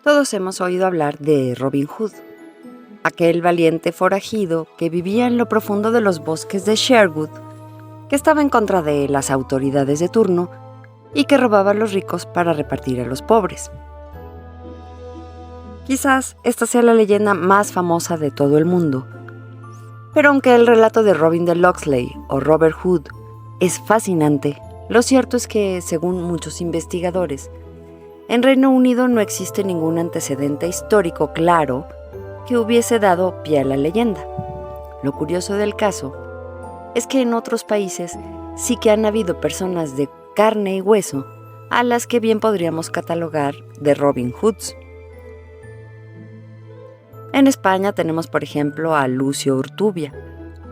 Todos hemos oído hablar de Robin Hood, aquel valiente forajido que vivía en lo profundo de los bosques de Sherwood, que estaba en contra de las autoridades de turno y que robaba a los ricos para repartir a los pobres. Quizás esta sea la leyenda más famosa de todo el mundo, pero aunque el relato de Robin de Locksley o Robert Hood es fascinante, lo cierto es que, según muchos investigadores, en Reino Unido no existe ningún antecedente histórico claro que hubiese dado pie a la leyenda. Lo curioso del caso es que en otros países sí que han habido personas de carne y hueso a las que bien podríamos catalogar de Robin Hoods. En España tenemos, por ejemplo, a Lucio Urtubia,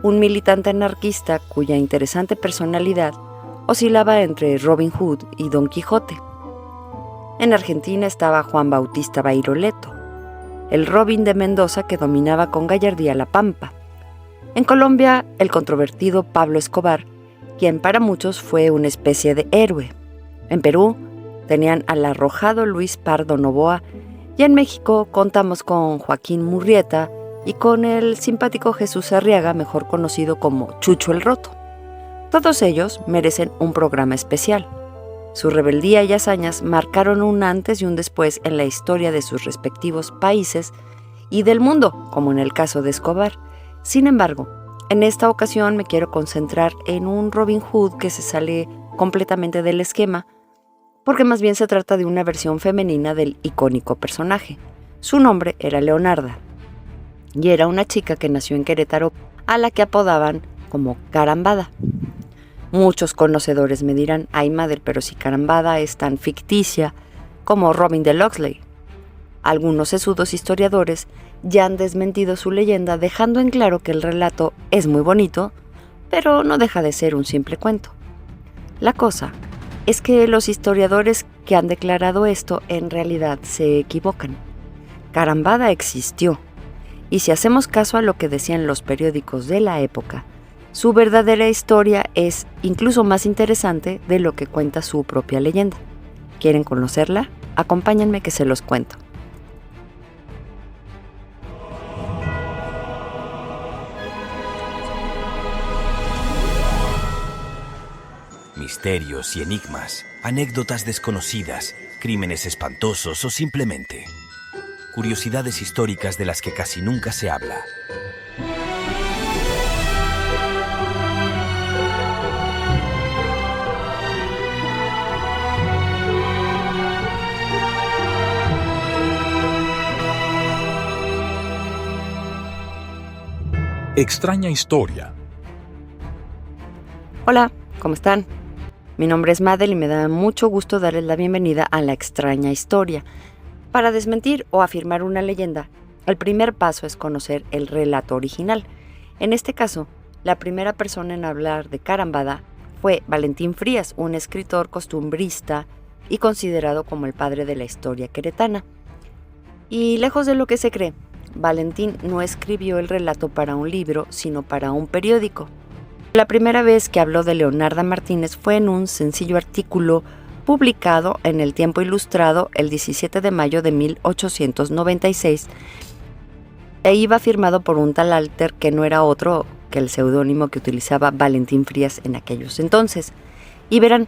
un militante anarquista cuya interesante personalidad oscilaba entre Robin Hood y Don Quijote. En Argentina estaba Juan Bautista Bairoleto, el Robin de Mendoza que dominaba con gallardía la Pampa. En Colombia, el controvertido Pablo Escobar, quien para muchos fue una especie de héroe. En Perú, tenían al arrojado Luis Pardo Noboa, y en México contamos con Joaquín Murrieta y con el simpático Jesús Arriaga, mejor conocido como Chucho el Roto. Todos ellos merecen un programa especial. Su rebeldía y hazañas marcaron un antes y un después en la historia de sus respectivos países y del mundo, como en el caso de Escobar. Sin embargo, en esta ocasión me quiero concentrar en un Robin Hood que se sale completamente del esquema, porque más bien se trata de una versión femenina del icónico personaje. Su nombre era Leonarda, y era una chica que nació en Querétaro, a la que apodaban como Carambada. Muchos conocedores me dirán, ay madre, pero si Carambada es tan ficticia como Robin de Locksley. Algunos sesudos historiadores ya han desmentido su leyenda, dejando en claro que el relato es muy bonito, pero no deja de ser un simple cuento. La cosa es que los historiadores que han declarado esto en realidad se equivocan. Carambada existió, y si hacemos caso a lo que decían los periódicos de la época, su verdadera historia es incluso más interesante de lo que cuenta su propia leyenda. ¿Quieren conocerla? Acompáñenme que se los cuento. Misterios y enigmas, anécdotas desconocidas, crímenes espantosos o simplemente curiosidades históricas de las que casi nunca se habla. Extraña historia. Hola, ¿cómo están? Mi nombre es Madel y me da mucho gusto darles la bienvenida a La Extraña Historia. Para desmentir o afirmar una leyenda, el primer paso es conocer el relato original. En este caso, la primera persona en hablar de Carambada fue Valentín Frías, un escritor costumbrista y considerado como el padre de la historia queretana. Y lejos de lo que se cree, Valentín no escribió el relato para un libro, sino para un periódico. La primera vez que habló de Leonarda Martínez fue en un sencillo artículo publicado en El Tiempo Ilustrado el 17 de mayo de 1896 e iba firmado por un tal Alter que no era otro que el seudónimo que utilizaba Valentín Frías en aquellos entonces. Y verán,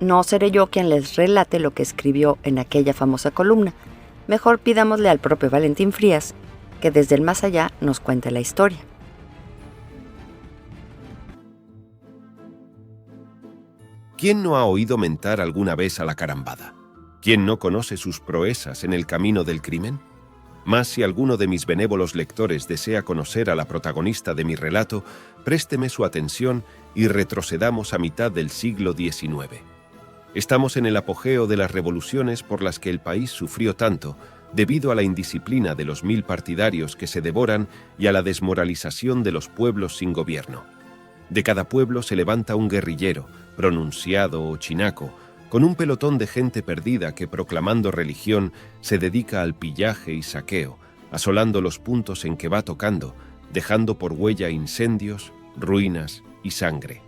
no seré yo quien les relate lo que escribió en aquella famosa columna. Mejor pidámosle al propio Valentín Frías que desde el más allá nos cuente la historia. ¿Quién no ha oído mentar alguna vez a la Carambada? ¿Quién no conoce sus proezas en el camino del crimen? Mas si alguno de mis benévolos lectores desea conocer a la protagonista de mi relato, présteme su atención y retrocedamos a mitad del siglo XIX. Estamos en el apogeo de las revoluciones por las que el país sufrió tanto, debido a la indisciplina de los 1000 partidarios que se devoran y a la desmoralización de los pueblos sin gobierno. De cada pueblo se levanta un guerrillero, pronunciado o chinaco, con un pelotón de gente perdida que, proclamando religión, se dedica al pillaje y saqueo, asolando los puntos en que va tocando, dejando por huella incendios, ruinas y sangre.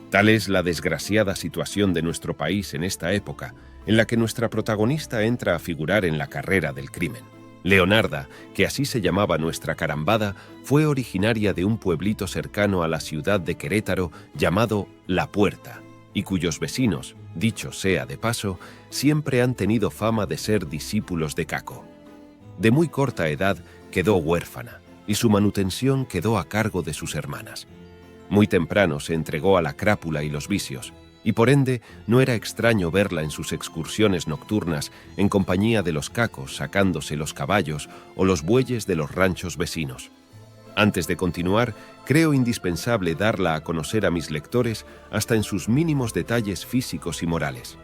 Tal es la desgraciada situación de nuestro país en esta época, en la que nuestra protagonista entra a figurar en la carrera del crimen. Leonarda, que así se llamaba nuestra carambada, fue originaria de un pueblito cercano a la ciudad de Querétaro llamado La Puerta, y cuyos vecinos, dicho sea de paso, siempre han tenido fama de ser discípulos de Caco. De muy corta edad quedó huérfana, y su manutención quedó a cargo de sus hermanas. Muy temprano se entregó a la crápula y los vicios, y por ende no era extraño verla en sus excursiones nocturnas en compañía de los cacos sacándose los caballos o los bueyes de los ranchos vecinos. Antes de continuar, creo indispensable darla a conocer a mis lectores hasta en sus mínimos detalles físicos y morales.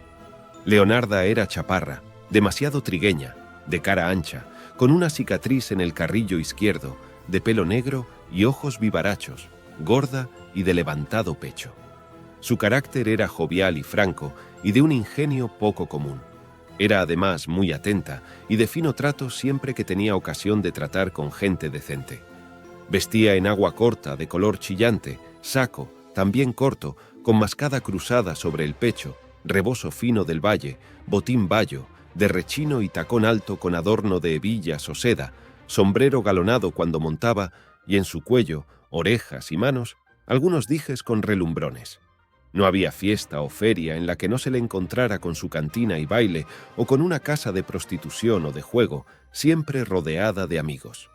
Leonarda era chaparra, demasiado trigueña, de cara ancha, con una cicatriz en el carrillo izquierdo, de pelo negro y ojos vivarachos, gorda y de levantado pecho. Su carácter era jovial y franco y de un ingenio poco común. Era además muy atenta y de fino trato siempre que tenía ocasión de tratar con gente decente. Vestía en agua corta, de color chillante, saco, también corto, con mascada cruzada sobre el pecho, rebozo fino del valle, botín bayo, de rechino y tacón alto con adorno de hebillas o seda, sombrero galonado cuando montaba y en su cuello, orejas y manos, algunos dijes con relumbrones. No había fiesta o feria en la que no se le encontrara con su cantina y baile o con una casa de prostitución o de juego, siempre rodeada de amigos.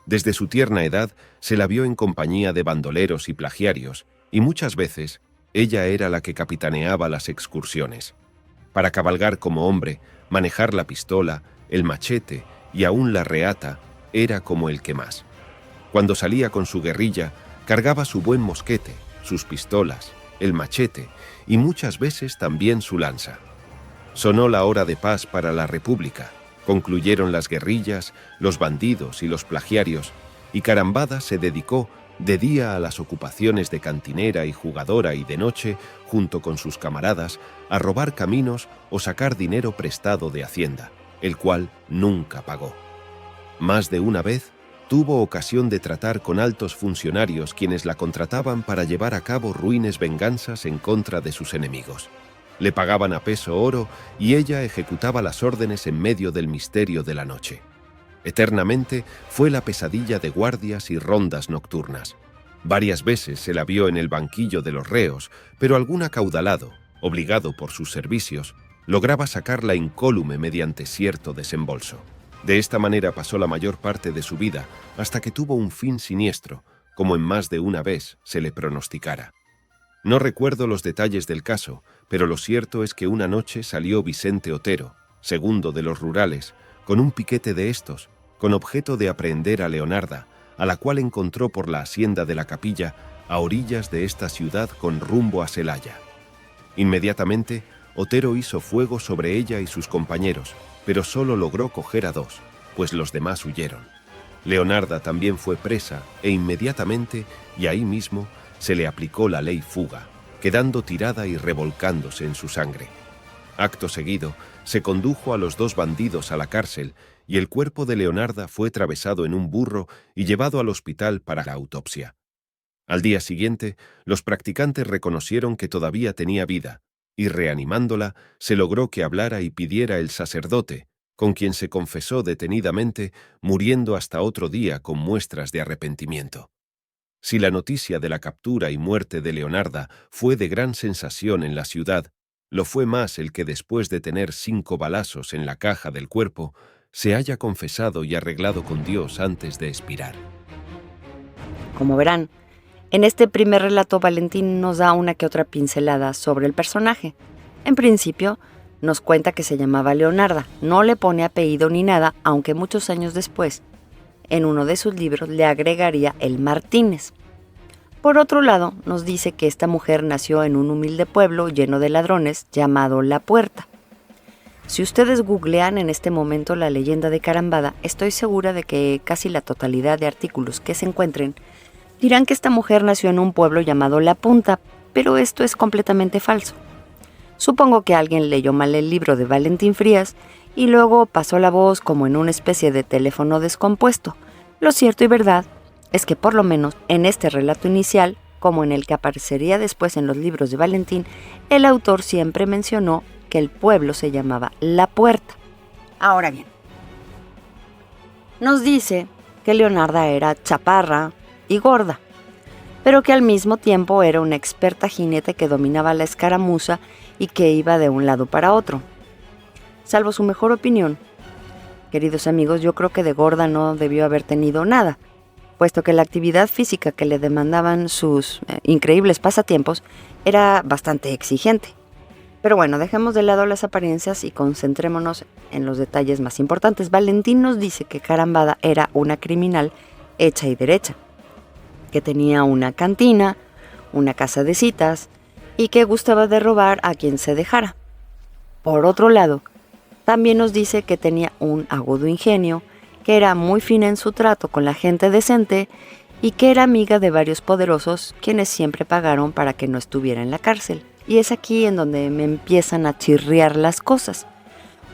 Desde su tierna edad se la vio en compañía de bandoleros y plagiarios, y muchas veces ella era la que capitaneaba las excursiones. Para cabalgar como hombre, manejar la pistola, el machete y aún la reata era como el que más. Cuando salía con su guerrilla, cargaba su buen mosquete, sus pistolas, el machete y muchas veces también su lanza. Sonó la hora de paz para la República, concluyeron las guerrillas, los bandidos y los plagiarios, y Carambada se dedicó de día a las ocupaciones de cantinera y jugadora y de noche, junto con sus camaradas, a robar caminos o sacar dinero prestado de Hacienda, el cual nunca pagó. Más de una vez tuvo ocasión de tratar con altos funcionarios quienes la contrataban para llevar a cabo ruines venganzas en contra de sus enemigos. Le pagaban a peso oro y ella ejecutaba las órdenes en medio del misterio de la noche. Eternamente fue la pesadilla de guardias y rondas nocturnas. Varias veces se la vio en el banquillo de los reos, pero algún acaudalado, obligado por sus servicios, lograba sacarla incólume mediante cierto desembolso. De esta manera pasó la mayor parte de su vida, hasta que tuvo un fin siniestro, como en más de una vez se le pronosticara. No recuerdo los detalles del caso, pero lo cierto es que una noche salió Vicente Otero, segundo de los rurales, con un piquete de estos, con objeto de aprehender a Leonarda, a la cual encontró por la hacienda de la Capilla, a orillas de esta ciudad con rumbo a Celaya. Inmediatamente, Otero hizo fuego sobre ella y sus compañeros, pero solo logró coger a 2, pues los demás huyeron. Leonarda también fue presa e inmediatamente, y ahí mismo, se le aplicó la ley fuga, quedando tirada y revolcándose en su sangre. Acto seguido, se condujo a los 2 bandidos a la cárcel y el cuerpo de Leonarda fue atravesado en un burro y llevado al hospital para la autopsia. Al día siguiente, los practicantes reconocieron que todavía tenía vida, y reanimándola, se logró que hablara y pidiera el sacerdote, con quien se confesó detenidamente, muriendo hasta otro día con muestras de arrepentimiento. Si la noticia de la captura y muerte de Leonarda fue de gran sensación en la ciudad, lo fue más el que después de tener 5 balazos en la caja del cuerpo, se haya confesado y arreglado con Dios antes de expirar. Como verán, en este primer relato Valentín nos da una que otra pincelada sobre el personaje. En principio, nos cuenta que se llamaba Leonarda, no le pone apellido ni nada, aunque muchos años después, en uno de sus libros le agregaría el Martínez. Por otro lado, nos dice que esta mujer nació en un humilde pueblo lleno de ladrones llamado La Puerta. Si ustedes googlean en este momento la leyenda de Carambada, estoy segura de que casi la totalidad de artículos que se encuentren dirán que esta mujer nació en un pueblo llamado La Punta, pero esto es completamente falso. Supongo que alguien leyó mal el libro de Valentín Frías y luego pasó la voz como en una especie de teléfono descompuesto. Lo cierto y verdad es que por lo menos en este relato inicial, como en el que aparecería después en los libros de Valentín, el autor siempre mencionó que el pueblo se llamaba La Puerta. Ahora bien, nos dice que Leonarda era chaparra y gorda, pero que al mismo tiempo era una experta jinete que dominaba la escaramuza y que iba de un lado para otro. Salvo su mejor opinión, queridos amigos, yo creo que de gorda no debió haber tenido nada, puesto que la actividad física que le demandaban sus increíbles pasatiempos era bastante exigente. Pero bueno, dejemos de lado las apariencias y concentrémonos en los detalles más importantes. Valentín nos dice que Carambada era una criminal hecha y derecha, que tenía una cantina, una casa de citas y que gustaba de robar a quien se dejara. Por otro lado, también nos dice que tenía un agudo ingenio, que era muy fina en su trato con la gente decente y que era amiga de varios poderosos quienes siempre pagaron para que no estuviera en la cárcel. Y es aquí en donde me empiezan a chirriar las cosas.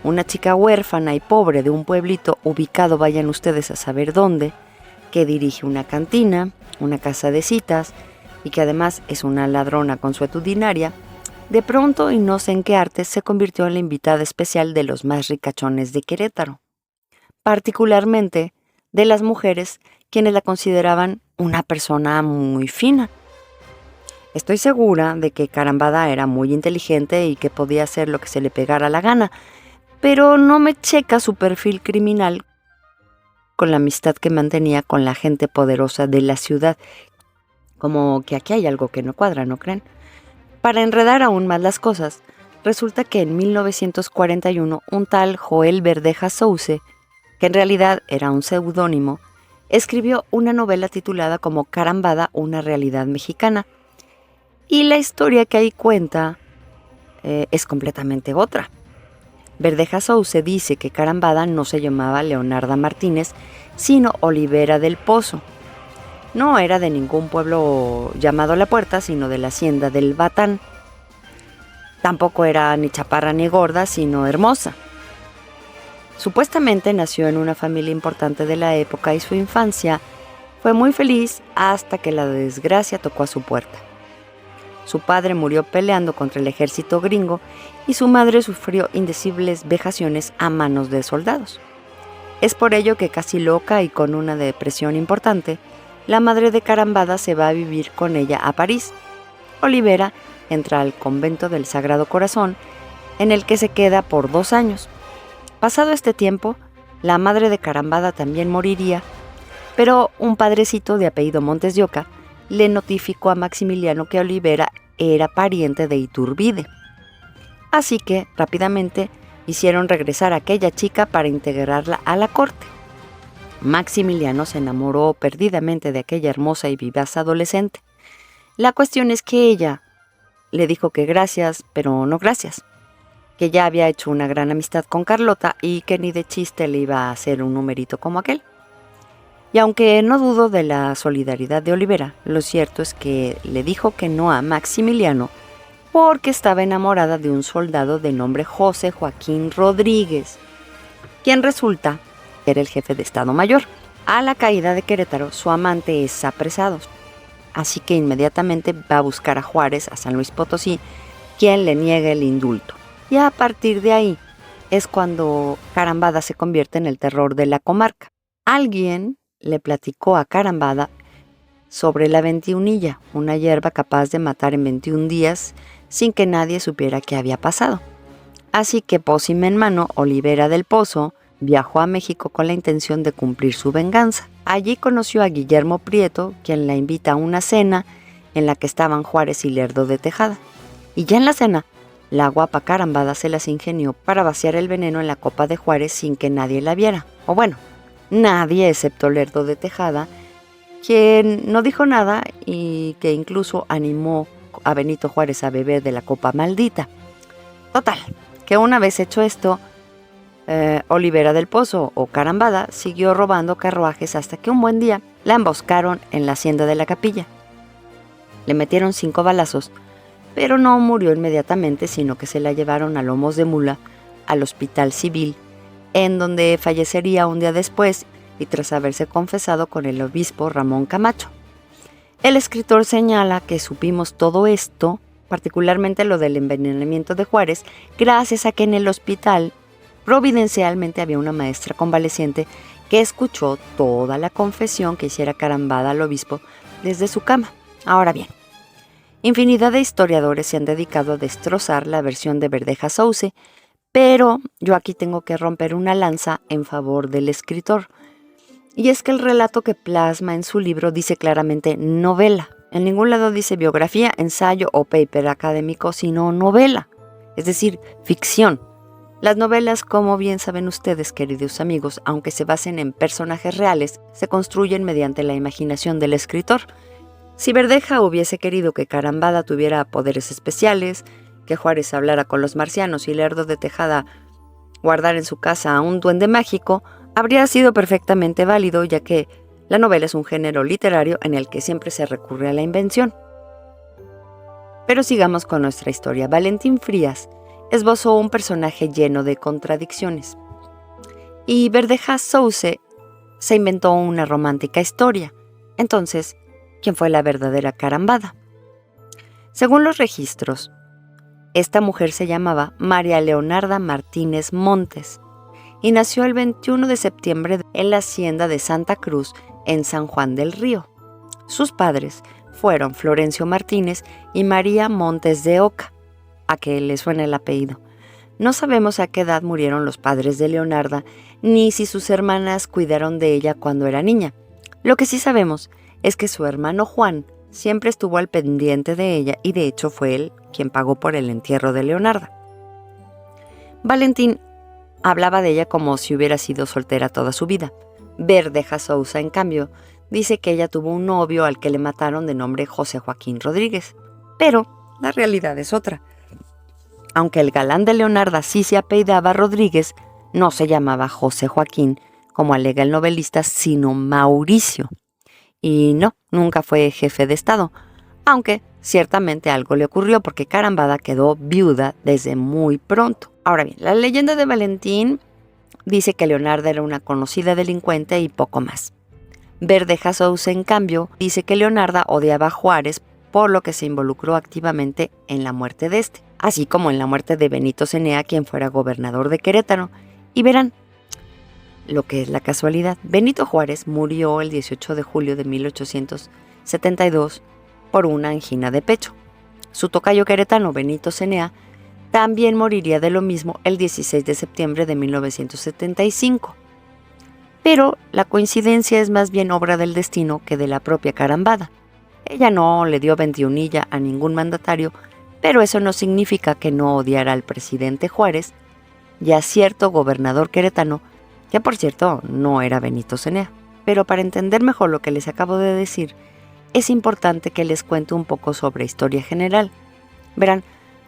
Una chica huérfana y pobre de un pueblito ubicado, vayan ustedes a saber dónde, que dirige una cantina, una casa de citas y que además es una ladrona consuetudinaria, de pronto y no sé en qué arte se convirtió en la invitada especial de los más ricachones de Querétaro, particularmente de las mujeres quienes la consideraban una persona muy fina. Estoy segura de que Carambada era muy inteligente y que podía hacer lo que se le pegara la gana, pero no me checa su perfil criminal con la amistad que mantenía con la gente poderosa de la ciudad. Como que aquí hay algo que no cuadra, ¿no creen? Para enredar aún más las cosas, resulta que en 1941 un tal Joel Verdeja Souce, que en realidad era un seudónimo, escribió una novela titulada como Carambada, una realidad mexicana. Y la historia que ahí cuenta es completamente otra. Verdeja Souce dice que Carambada no se llamaba Leonarda Martínez, sino Olivera del Pozo. No era de ningún pueblo llamado La Puerta, sino de la hacienda del Batán. Tampoco era ni chaparra ni gorda, sino hermosa. Supuestamente nació en una familia importante de la época y su infancia fue muy feliz hasta que la desgracia tocó a su puerta. Su padre murió peleando contra el ejército gringo y su madre sufrió indecibles vejaciones a manos de soldados. Es por ello que casi loca y con una depresión importante, la madre de Carambada se va a vivir con ella a París. Olivera entra al convento del Sagrado Corazón, en el que se queda por 2 años. Pasado este tiempo, la madre de Carambada también moriría, pero un padrecito de apellido Montes de Oca le notificó a Maximiliano que Olivera era pariente de Iturbide. Así que, rápidamente, hicieron regresar a aquella chica para integrarla a la corte. Maximiliano se enamoró perdidamente de aquella hermosa y vivaz adolescente. La cuestión es que ella le dijo que gracias, pero no gracias, que ya había hecho una gran amistad con Carlota y que ni de chiste le iba a hacer un numerito como aquel. Y aunque no dudo de la solidaridad de Olivera, lo cierto es que le dijo que no a Maximiliano porque estaba enamorada de un soldado de nombre José Joaquín Rodríguez, quien resulta que era el jefe de Estado Mayor. A la caída de Querétaro, su amante es apresado, así que inmediatamente va a buscar a Juárez, a San Luis Potosí, quien le niega el indulto. Y a partir de ahí es cuando Carambada se convierte en el terror de la comarca. Alguien le platicó a Carambada sobre la 21illa, una hierba capaz de matar en 21 días sin que nadie supiera qué había pasado. Así que pócima en mano, Olivera del Pozo viajó a México con la intención de cumplir su venganza. Allí conoció a Guillermo Prieto, quien la invita a una cena en la que estaban Juárez y Lerdo de Tejada. Y ya en la cena, la guapa Carambada se las ingenió para vaciar el veneno en la copa de Juárez sin que nadie la viera. O bueno, nadie excepto Lerdo de Tejada, quien no dijo nada y que incluso animó a Benito Juárez a beber de la copa maldita. Total, que una vez hecho esto, Olivera del Pozo o Carambada siguió robando carruajes hasta que un buen día la emboscaron en la hacienda de la Capilla. Le metieron 5 balazos, pero no murió inmediatamente, sino que se la llevaron a lomos de mula al hospital civil, en donde fallecería un día después y tras haberse confesado con el obispo Ramón Camacho. El escritor señala que supimos todo esto, particularmente lo del envenenamiento de Juárez, gracias a que en el hospital providencialmente había una maestra convaleciente que escuchó toda la confesión que hiciera Carambada al obispo desde su cama. Ahora bien, infinidad de historiadores se han dedicado a destrozar la versión de Verdeja Sauce, pero yo aquí tengo que romper una lanza en favor del escritor. Y es que el relato que plasma en su libro dice claramente novela. En ningún lado dice biografía, ensayo o paper académico, sino novela, es decir, ficción. Las novelas, como bien saben ustedes, queridos amigos, aunque se basen en personajes reales, se construyen mediante la imaginación del escritor. Si Verdeja hubiese querido que Carambada tuviera poderes especiales, que Juárez hablara con los marcianos y Lerdo de Tejada guardar en su casa a un duende mágico, habría sido perfectamente válido, ya que la novela es un género literario en el que siempre se recurre a la invención. Pero sigamos con nuestra historia. Valentín Frías esbozó un personaje lleno de contradicciones. Y Verdeja Sauce se inventó una romántica historia. Entonces, ¿quién fue la verdadera Carambada? Según los registros, esta mujer se llamaba María Leonarda Martínez Montes y nació el 21 de septiembre en la hacienda de Santa Cruz, en San Juan del Río. Sus padres fueron Florencio Martínez y María Montes de Oca, a que le suena el apellido. No sabemos a qué edad murieron los padres de Leonarda, ni si sus hermanas cuidaron de ella cuando era niña. Lo que sí sabemos es que su hermano Juan siempre estuvo al pendiente de ella y de hecho fue él quien pagó por el entierro de Leonarda. Valentín hablaba de ella como si hubiera sido soltera toda su vida. Verdeja Sousa, en cambio, dice que ella tuvo un novio al que le mataron de nombre José Joaquín Rodríguez. Pero la realidad es otra. Aunque el galán de Leonarda sí se apellidaba Rodríguez, no se llamaba José Joaquín, como alega el novelista, sino Mauricio. Y no, nunca fue jefe de Estado, aunque ciertamente algo le ocurrió porque Carambada quedó viuda desde muy pronto. Ahora bien, la leyenda de Valentín dice que Leonarda era una conocida delincuente y poco más. Verdeja Sousa, en cambio, dice que Leonarda odiaba a Juárez, por lo que se involucró activamente en la muerte de este, así como en la muerte de Benito Cenea, quien fuera gobernador de Querétaro. Y verán lo que es la casualidad. Benito Juárez murió el 18 de julio de 1872 por una angina de pecho. Su tocayo queretano, Benito Cenea, también moriría de lo mismo el 16 de septiembre de 1975. Pero la coincidencia es más bien obra del destino que de la propia Carambada. Ella no le dio veintiunilla a ningún mandatario, pero eso no significa que no odiara al presidente Juárez y a cierto gobernador queretano, que por cierto no era Benito Cenea. Pero para entender mejor lo que les acabo de decir, es importante que les cuente un poco sobre historia general. Verán,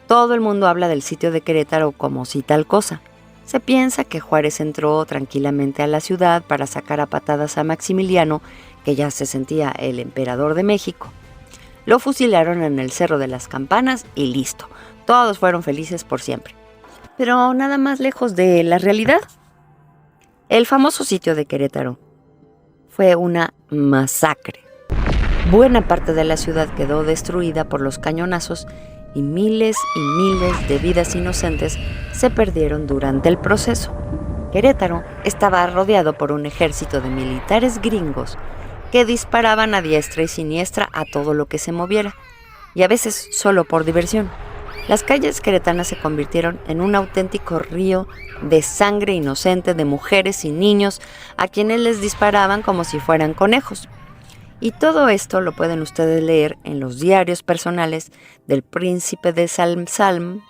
todo el mundo habla del sitio de Querétaro como si tal cosa. Se piensa que Juárez entró tranquilamente a la ciudad para sacar a patadas a Maximiliano, que ya se sentía el emperador de México. Lo fusilaron en el Cerro de las Campanas y listo. Todos fueron felices por siempre. Pero nada más lejos de la realidad. El famoso sitio de Querétaro fue una masacre. Buena parte de la ciudad quedó destruida por los cañonazos y miles de vidas inocentes se perdieron durante el proceso. Querétaro estaba rodeado por un ejército de militares gringos que disparaban a diestra y siniestra a todo lo que se moviera, y a veces solo por diversión. Las calles queretanas se convirtieron en un auténtico río de sangre inocente de mujeres y niños a quienes les disparaban como si fueran conejos. Y todo esto lo pueden ustedes leer en los diarios personales del príncipe de Salm,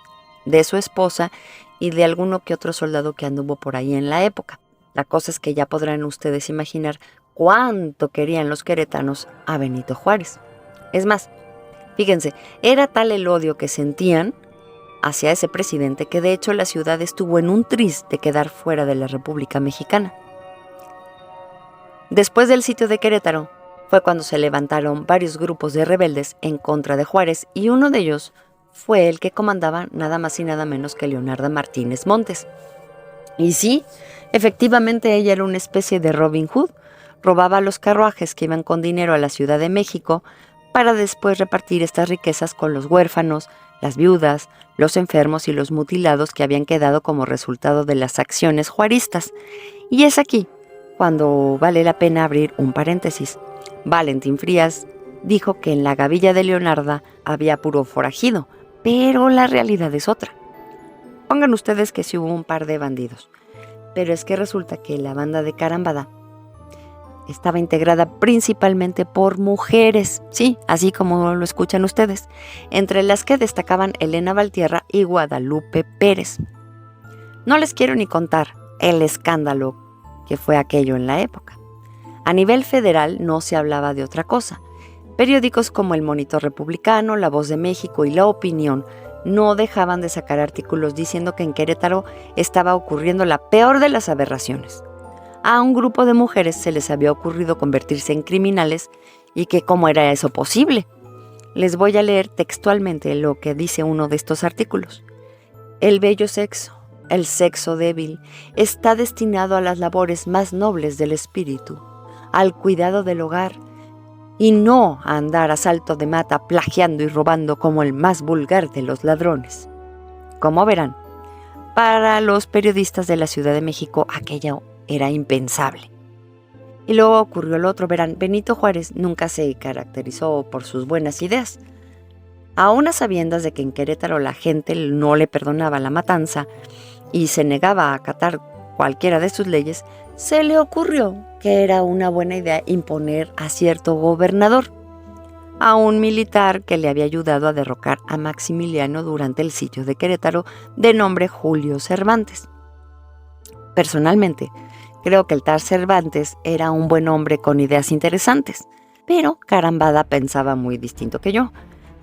de su esposa y de alguno que otro soldado que anduvo por ahí en la época. La cosa es que ya podrán ustedes imaginar cuánto querían los queretanos a Benito Juárez. Es más, fíjense, era tal el odio que sentían hacia ese presidente que de hecho la ciudad estuvo en un tris de quedar fuera de la República Mexicana. Después del sitio de Querétaro, fue cuando se levantaron varios grupos de rebeldes en contra de Juárez y uno de ellos fue el que comandaba nada más y nada menos que Leonarda Martínez Montes. Y sí, Efectivamente, ella era una especie de Robin Hood. Robaba los carruajes que iban con dinero a la Ciudad de México para después repartir estas riquezas con los huérfanos, las viudas, los enfermos y los mutilados que habían quedado como resultado de las acciones juaristas. Y es aquí cuando vale la pena abrir un paréntesis. Valentín Frías dijo que en la gavilla de Leonarda había puro forajido, pero la realidad es otra. Pongan ustedes que sí hubo un par de bandidos, pero es que resulta que la banda de Carambada estaba integrada principalmente por mujeres, sí, así como lo escuchan ustedes, entre las que destacaban Elena Valtierra y Guadalupe Pérez. No les quiero ni contar el escándalo que fue aquello en la época. A nivel federal no se hablaba de otra cosa. Periódicos como El Monitor Republicano, La Voz de México y La Opinión no dejaban de sacar artículos diciendo que en Querétaro estaba ocurriendo la peor de las aberraciones. A un grupo de mujeres se les había ocurrido convertirse en criminales y que cómo era eso posible. Les voy a leer textualmente lo que dice uno de estos artículos. El bello sexo, el sexo débil, está destinado a las labores más nobles del espíritu, al cuidado del hogar, y no a andar a salto de mata plagiando y robando como el más vulgar de los ladrones. Como verán, para los periodistas de la Ciudad de México aquello era impensable. Y luego ocurrió lo otro, verán, Benito Juárez nunca se caracterizó por sus buenas ideas. Aún a sabiendas de que en Querétaro la gente no le perdonaba la matanza y se negaba a acatar cualquiera de sus leyes, se le ocurrió que era una buena idea imponer a cierto gobernador, a un militar que le había ayudado a derrocar a Maximiliano durante el sitio de Querétaro, de nombre Julio Cervantes. Personalmente, creo que el tal Cervantes era un buen hombre con ideas interesantes, pero Carambada pensaba muy distinto que yo.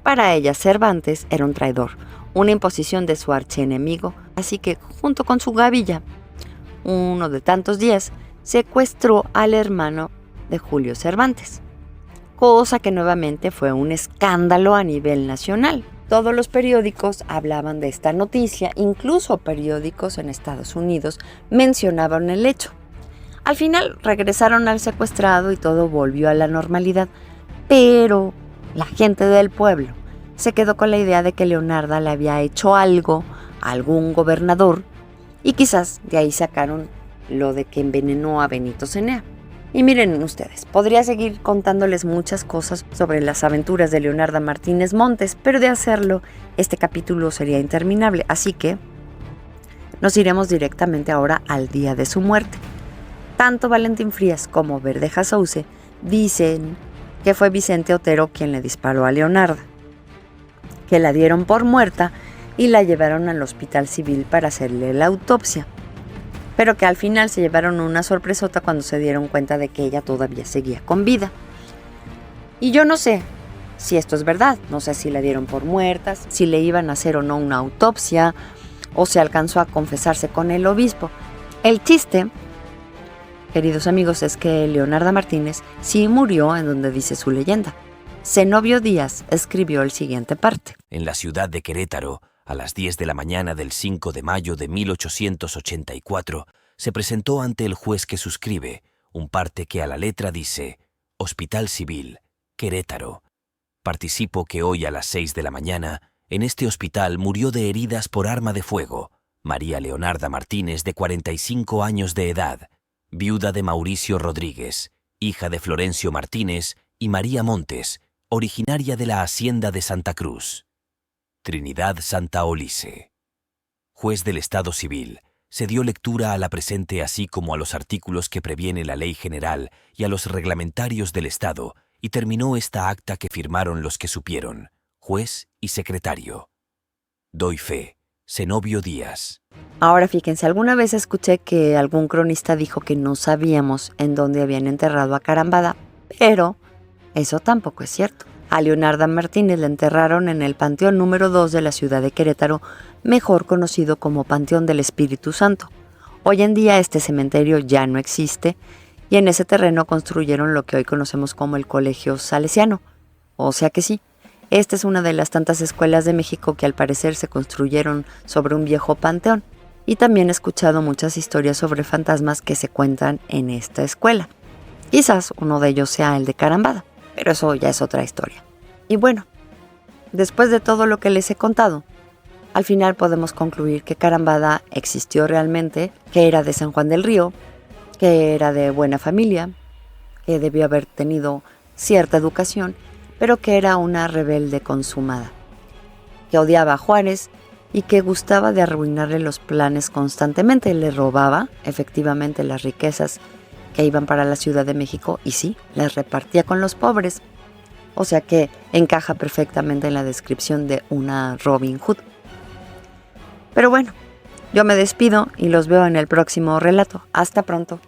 Para ella, Cervantes era un traidor, una imposición de su archienemigo, así que, junto con su gavilla, uno de tantos días, secuestró al hermano de Julio Cervantes, cosa que nuevamente fue un escándalo a nivel nacional. Todos los periódicos hablaban de esta noticia, incluso periódicos en Estados Unidos mencionaban el hecho. Al final regresaron al secuestrado y todo volvió a la normalidad, pero la gente del pueblo se quedó con la idea de que Leonarda le había hecho algo a algún gobernador y quizás de ahí sacaron lo de que envenenó a Benito Cenea. Y miren ustedes, podría seguir contándoles muchas cosas sobre las aventuras de Leonarda Martínez Montes, pero de hacerlo, este capítulo sería interminable, así que nos iremos directamente ahora al día de su muerte. Tanto Valentín Frías como Verdeja Sauce dicen que fue Vicente Otero quien le disparó a Leonarda, que la dieron por muerta y la llevaron al hospital civil para hacerle la autopsia, pero que al final se llevaron una sorpresota cuando se dieron cuenta de que ella todavía seguía con vida. Y yo no sé si esto es verdad, no sé si la dieron por muerta, si le iban a hacer o no una autopsia, o se alcanzó a confesarse con el obispo. El chiste, queridos amigos, es que Leonarda Martínez sí murió en donde dice su leyenda. Zenobio Díaz escribió el siguiente parte. En la ciudad de Querétaro, a las 10 de la mañana del 5 de mayo de 1884, se presentó ante el juez que suscribe un parte que a la letra dice: Hospital Civil, Querétaro. Participo que hoy a las 6 de la mañana, en este hospital murió de heridas por arma de fuego María Leonarda Martínez, de 45 años de edad, viuda de Mauricio Rodríguez, hija de Florencio Martínez y María Montes, originaria de la hacienda de Santa Cruz. Trinidad Santa Olice. Juez del Estado Civil, se dio lectura a la presente así como a los artículos que previene la Ley General y a los reglamentarios del Estado, y terminó esta acta que firmaron los que supieron, juez y secretario. Doy fe, Zenobio Díaz. Ahora fíjense, alguna vez escuché que algún cronista dijo que no sabíamos en dónde habían enterrado a Carambada, pero eso tampoco es cierto. A Leonarda Martínez la enterraron en el Panteón número 2 de la ciudad de Querétaro, mejor conocido como Panteón del Espíritu Santo. Hoy en día este cementerio ya no existe y en ese terreno construyeron lo que hoy conocemos como el Colegio Salesiano. O sea que sí, esta es una de las tantas escuelas de México que al parecer se construyeron sobre un viejo panteón. y también he escuchado muchas historias sobre fantasmas que se cuentan en esta escuela. Quizás uno de ellos sea el de Carambada, pero eso ya es otra historia. Y bueno, después de todo lo que les he contado, al final podemos concluir que Carambada existió realmente, que era de San Juan del Río, que era de buena familia, que debió haber tenido cierta educación, pero que era una rebelde consumada, que odiaba a Juárez y que gustaba de arruinarle los planes constantemente. Le robaba efectivamente las riquezas que iban para la Ciudad de México y sí, las repartía con los pobres. O sea que encaja perfectamente en la descripción de una Robin Hood. Pero bueno, yo me despido y los veo en el próximo relato. Hasta pronto.